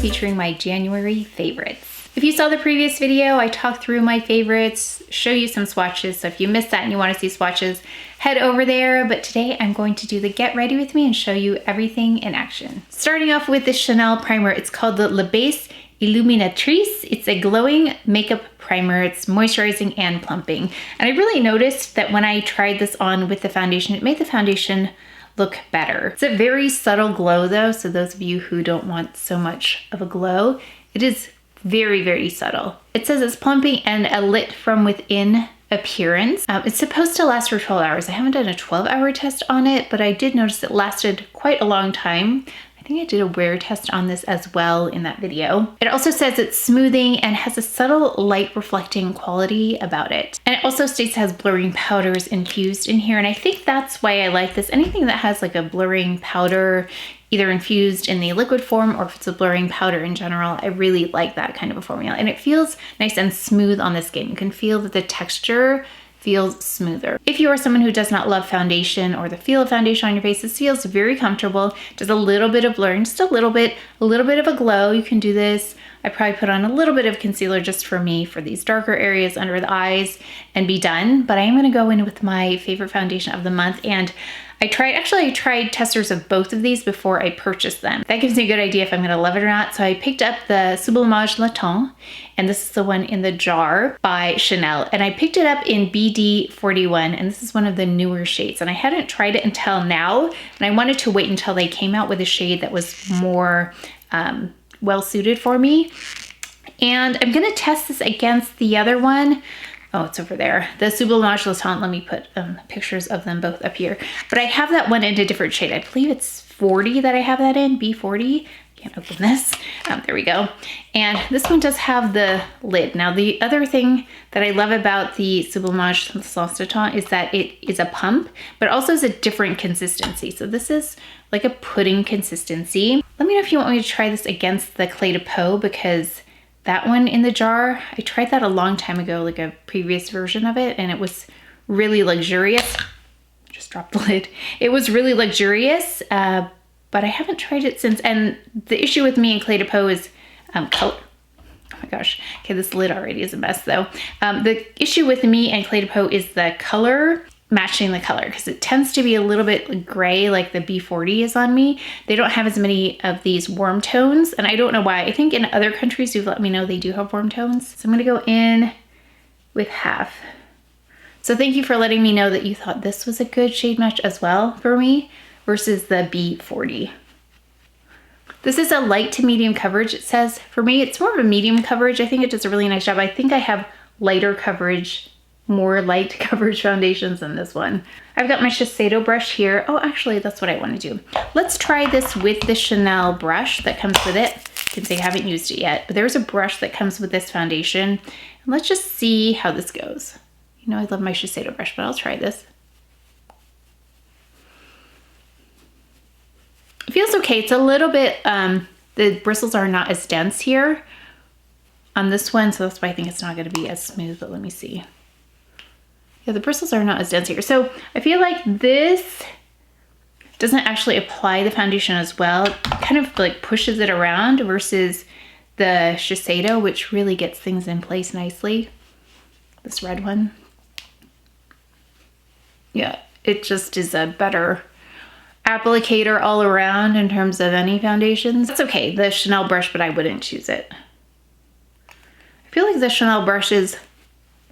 featuring my January favorites. If you saw the previous video, I talked through my favorites, show you some swatches, so if you missed that and you want to see swatches, head over there. But today I'm going to do the get ready with me and show you everything in action. Starting off with the Chanel primer, it's called the Beiges ILLUMINATRICE. It's a glowing makeup primer. It's moisturizing and plumping. And I really noticed that when I tried this on with the foundation, it made the foundation look better. It's a very subtle glow though, so those of you who don't want so much of a glow, it is very, very subtle. It says it's plumping and a lit from within appearance. It's supposed to last for 12 hours. I haven't done a 12-hour test on it, but I did notice it lasted quite a long time. I think I did a wear test on this as well in that video. It also says it's smoothing and has a subtle light reflecting quality about it. And it also states it has blurring powders infused in here. And I think that's why I like this. Anything that has like a blurring powder, either infused in the liquid form or if it's a blurring powder in general, I really like that kind of a formula. And it feels nice and smooth on the skin. You can feel that the texture feels smoother. If you are someone who does not love foundation or the feel of foundation on your face, this feels very comfortable. Just a little bit of blurring, just a little bit of a glow. You can do this. I probably put on a little bit of concealer just for me for these darker areas under the eyes and be done. But I am gonna go in with my favorite foundation of the month, and I tried testers of both of these before I purchased them. That gives me a good idea if I'm gonna love it or not. So I picked up the SUBLIMAGE Le Temps, and this is the one in the jar by Chanel. And I picked it up in BD41, and this is one of the newer shades. And I hadn't tried it until now, and I wanted to wait until they came out with a shade that was more well suited for me. And I'm gonna test this against the other one. Oh, it's over there. The SUBLIMAGE Le Temps. Let me put pictures of them both up here. But I have that one in a different shade. I believe it's 40 that I have that in, B40. Can't open this. There we go. And this one does have the lid. Now, the other thing that I love about the SUBLIMAGE Le Temps is that it is a pump, but also is a different consistency. So this is like a pudding consistency. Let me know if you want me to try this against the Clé de Peau, because that one in the jar, I tried that a long time ago, like a previous version of it, and it was really luxurious. Just dropped the lid. It was really luxurious, but I haven't tried it since. And the issue with me and Clé de Peau is color. Oh my gosh. Okay, this lid already is a mess though. The issue with me and Clé de Peau is the color, matching the color, because it tends to be a little bit gray like the B40 is on me. They don't have as many of these warm tones, and I don't know why. I think in other countries you've let me know they do have warm tones. So I'm gonna go in with half. So thank you for letting me know that you thought this was a good shade match as well for me versus the B40. This is a light to medium coverage, it says. For me, it's more of a medium coverage. I think it does a really nice job. I think I have lighter coverage, more light coverage foundations than this one. I've got my Shiseido brush here. Oh, actually, that's what I want to do. Let's try this with the Chanel brush that comes with it. Since I haven't used it yet, but there's a brush that comes with this foundation. And let's just see how this goes. You know, I love my Shiseido brush, but I'll try this. It feels okay. It's a little bit, the bristles are not as dense here on this one, so that's why I think it's not gonna be as smooth, but let me see. Yeah, the bristles are not as dense here. So I feel like this doesn't actually apply the foundation as well. It kind of like pushes it around versus the Shiseido, which really gets things in place nicely. This red one. Yeah, it just is a better applicator all around in terms of any foundations. That's okay, the Chanel brush, but I wouldn't choose it. I feel like the Chanel brush is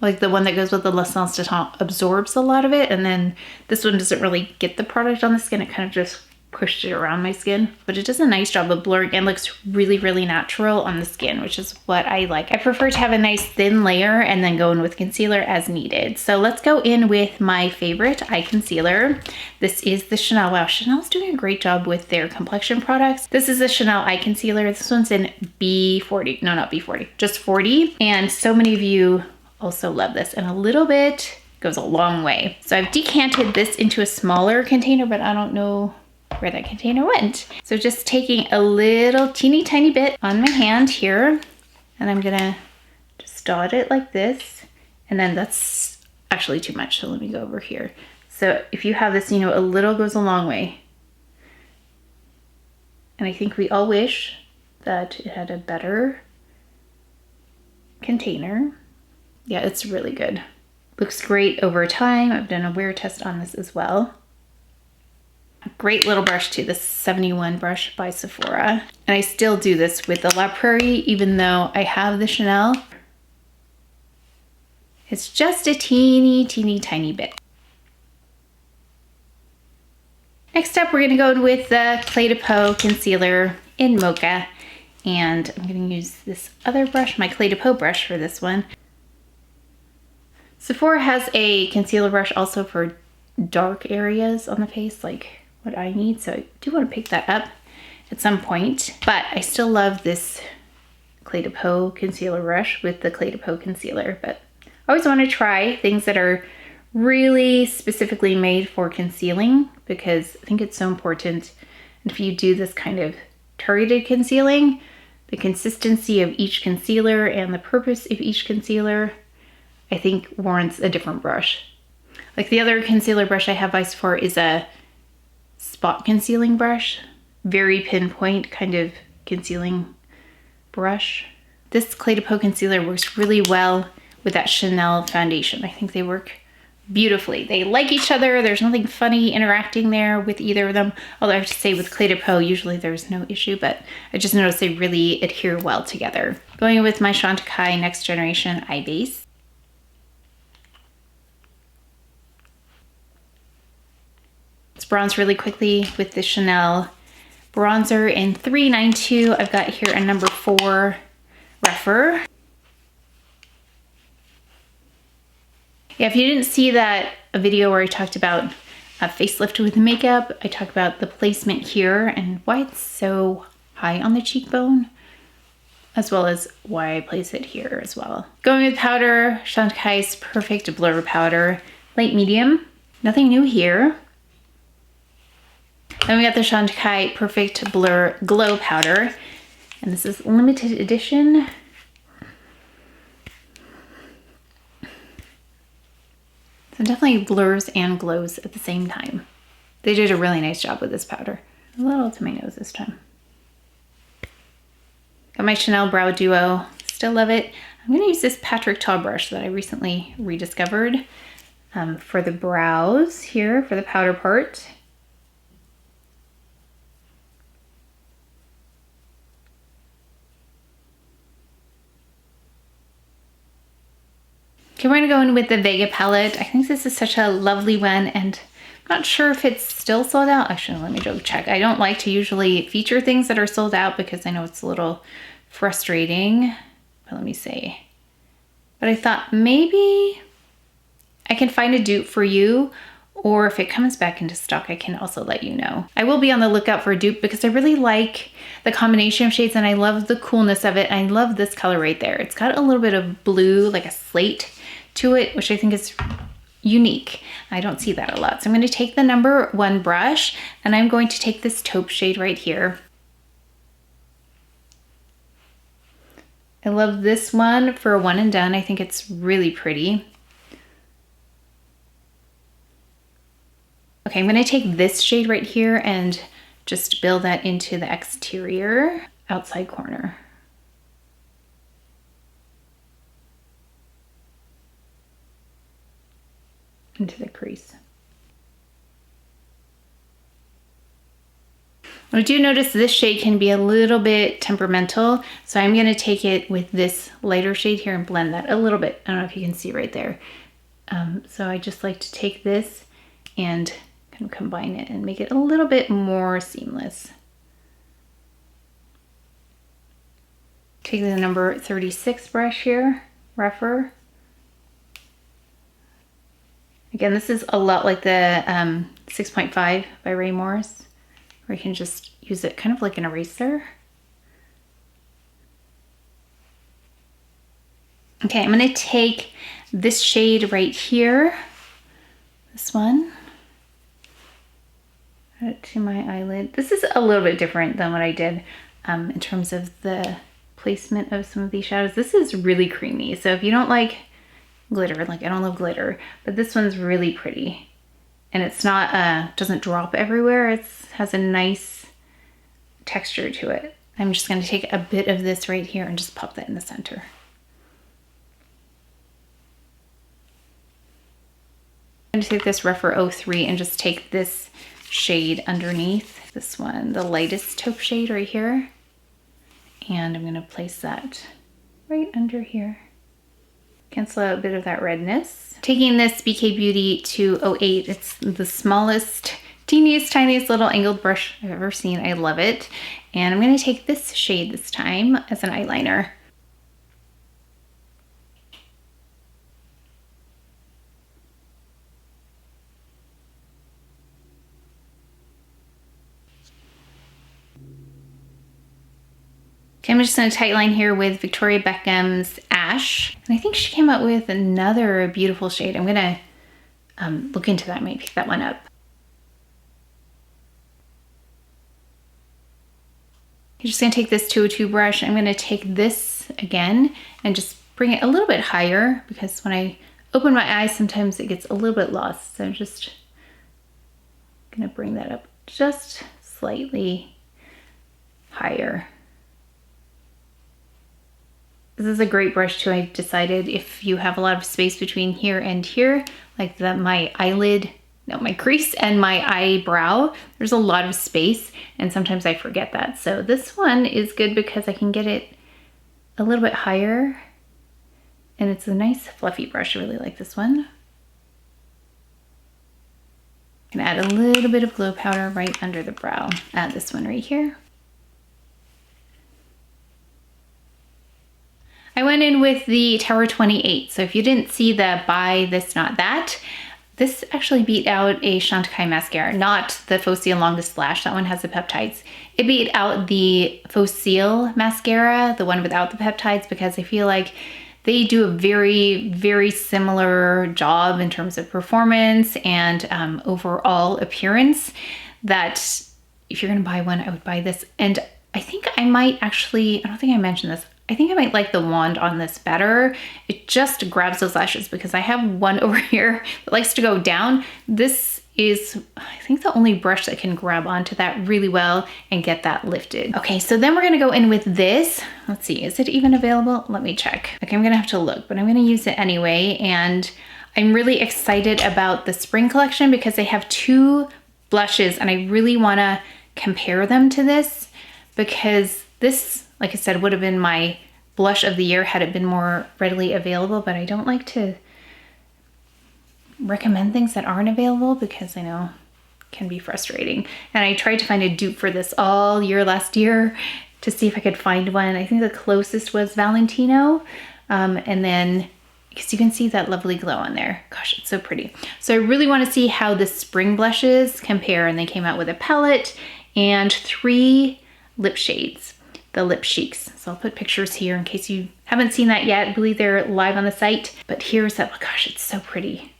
like the one that goes with the L'Essence de Temps absorbs a lot of it, and then this one doesn't really get the product on the skin. It kind of just pushed it around my skin, but it does a nice job of blurring and looks really, really natural on the skin, which is what I like. I prefer to have a nice thin layer and then go in with concealer as needed. So let's go in with my favorite eye concealer. This is the Chanel. Wow, Chanel's doing a great job with their complexion products. This is the Chanel eye concealer. This one's in B40. No, not B40, just 40. And so many of you also love this, and a little bit goes a long way. So I've decanted this into a smaller container, but I don't know where that container went. So just taking a little teeny tiny bit on my hand here, and I'm gonna just dot it like this. And then that's actually too much, so let me go over here. So if you have this, you know, a little goes a long way. And I think we all wish that it had a better container. Yeah, it's really good. Looks great over time. I've done a wear test on this as well. A great little brush too, this 71 brush by Sephora. And I still do this with the La Prairie, even though I have the Chanel. It's just a teeny tiny bit. Next up, we're gonna go with the ClaireDepot Concealer in Mocha. And I'm gonna use this other brush, my ClaireDepot brush for this one. Sephora has a concealer brush also for dark areas on the face, like what I need. So I do wanna pick that up at some point. But I still love this ClaireDepot concealer brush with the ClaireDepot concealer. But I always wanna try things that are really specifically made for concealing, because I think it's so important. And if you do this kind of targeted concealing, the consistency of each concealer and the purpose of each concealer, I think warrants a different brush. Like the other concealer brush I have by Sephora is a spot concealing brush, very pinpoint kind of concealing brush. This ClaireDepot concealer works really well with that Chanel foundation. I think they work beautifully. They like each other. There's nothing funny interacting there with either of them. Although I have to say with ClaireDepot, usually there's no issue, but I just noticed they really adhere well together. Going with my Chantecaille Next Generation Eye Base. Let's bronze really quickly with the Chanel bronzer in 392. I've got here a number 4 Repher. Yeah, if you didn't see that video where I talked about a facelift with makeup, I talked about the placement here and why it's so high on the cheekbone, as well as why I place it here as well. Going with powder, Chantecaille's Perfect Blur Powder, light medium, nothing new here. Then we got the Chantecaille Perfect Blur Glow Powder, and this is limited edition. So it definitely blurs and glows at the same time. They did a really nice job with this powder. A little to my nose this time. Got my Chanel Brow Duo, still love it. I'm gonna use this Patrick Ta brush that I recently rediscovered for the brows here, for the powder part. Okay, we're gonna go in with the Vega palette. I think this is such a lovely one, and I'm not sure if it's still sold out. Actually, let me go check. I don't like to usually feature things that are sold out because I know it's a little frustrating, but let me see. But I thought maybe I can find a dupe for you, or if it comes back into stock, I can also let you know. I will be on the lookout for a dupe because I really like the combination of shades and I love the coolness of it. And I love this color right there. It's got a little bit of blue, like a slate to it, which I think is unique. I don't see that a lot. So I'm going to take the number 1 brush and I'm going to take this taupe shade right here. I love this one for a one and done. I think it's really pretty. Okay, I'm going to take this shade right here and just build that into the exterior outside corner. Into the crease. I do notice this shade can be a little bit temperamental, so I'm going to take it with this lighter shade here and blend that a little bit. I don't know if you can see right there. So I just like to take this and kind of combine it and make it a little bit more seamless. Take the number 36 brush here, Repher. Again, this is a lot like the 6.5 by Ray Morris, where you can just use it kind of like an eraser. Okay, I'm gonna take this shade right here, this one, add it to my eyelid. This is a little bit different than what I did in terms of the placement of some of these shadows. This is really creamy, so if you don't like glitter, like I don't love glitter, but this one's really pretty. And it's not, doesn't drop everywhere. It has a nice texture to it. I'm just going to take a bit of this right here and just pop that in the center. I'm going to take this Rephr 03 and just take this shade underneath. This one, the lightest taupe shade right here. And I'm going to place that right under here. Cancel out a bit of that redness. Taking this BK Beauty 208, it's the smallest, teeniest, tiniest little angled brush I've ever seen. I love it. And I'm going to take this shade this time as an eyeliner. Okay, I'm just going to tightline here with Victoria Beckham's Ash. And I think she came out with another beautiful shade. I'm going to look into that, maybe pick that one up. I'm just going to take this 202 brush. I'm going to take this again and just bring it a little bit higher, because when I open my eyes, sometimes it gets a little bit lost. So I'm just going to bring that up just slightly higher. This is a great brush too. I decided if you have a lot of space between here and here, like my crease and my eyebrow, there's a lot of space, and sometimes I forget that. So this one is good because I can get it a little bit higher, and it's a nice fluffy brush. I really like this one. I can add a little bit of glow powder right under the brow. Add this one right here. I went in with the Tower 28. So if you didn't see the Buy This Not That, this actually beat out a Chantecaille mascara, not the Faux Seal Longest Lash. That one has the peptides. It beat out the Faux Seal mascara, the one without the peptides, because I feel like they do a very, very similar job in terms of performance and overall appearance, that if you're gonna buy one, I would buy this. And I think I might actually, I don't think I mentioned this, I think I might like the wand on this better. It just grabs those lashes, because I have one over here that likes to go down. This is, I think, the only brush that can grab onto that really well and get that lifted. Okay, so then we're gonna go in with this. Let's see, is it even available? Let me check. Okay, I'm gonna have to look, but I'm gonna use it anyway. And I'm really excited about the spring collection because they have two blushes, and I really wanna compare them to this, because this, like I said, would have been my blush of the year had it been more readily available, but I don't like to recommend things that aren't available because I know it can be frustrating. And I tried to find a dupe for this all year last year to see if I could find one. I think the closest was Valentino. And then, because you can see that lovely glow on there. Gosh, it's so pretty. So I really want to see how the spring blushes compare. And they came out with a palette and 3 lip shades. The Lip Chics. So I'll put pictures here in case you haven't seen that yet. I believe they're live on the site, but here's that. Oh gosh, it's so pretty.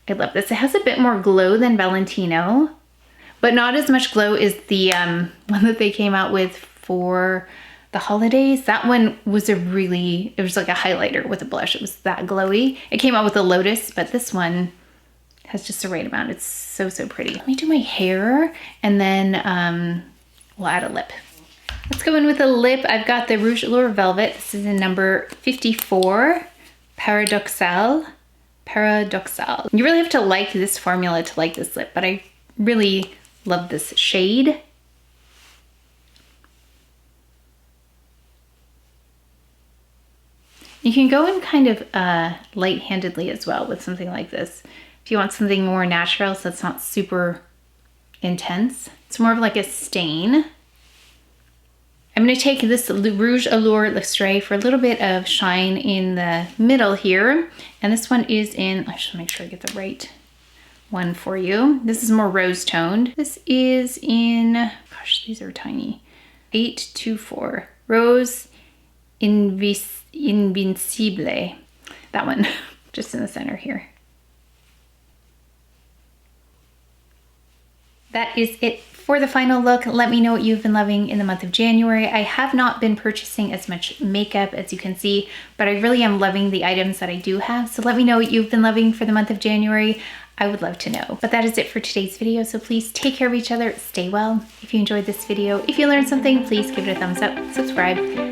I love this. It has a bit more glow than Valentino, but not as much glow as the one that they came out with for the holidays. That one was it was like a highlighter with a blush. It was that glowy. It came out with a Lotus, but this one has just the right amount. It's so, so pretty. Let me do my hair, and then we'll add a lip. Let's go in with a lip. I've got the Rouge Allure Velvet. This is in number 54, Paradoxal. You really have to like this formula to like this lip, but I really love this shade. You can go in kind of light-handedly as well with something like this. If you want something more natural, so it's not super intense. It's more of like a stain. I'm going to take this Rouge Allure L'Extrait for a little bit of shine in the middle here. And this one is in, I should make sure I get the right one for you. This is more rose toned. This is in, gosh, these are tiny. 824. Rose Invincible. That one, just in the center here. That is it for the final look. Let me know what you've been loving in the month of January. I have not been purchasing as much makeup as you can see, but I really am loving the items that I do have. So let me know what you've been loving for the month of January. I would love to know. But that is it for today's video. So please take care of each other, stay well. If you enjoyed this video, if you learned something, please give it a thumbs up, subscribe,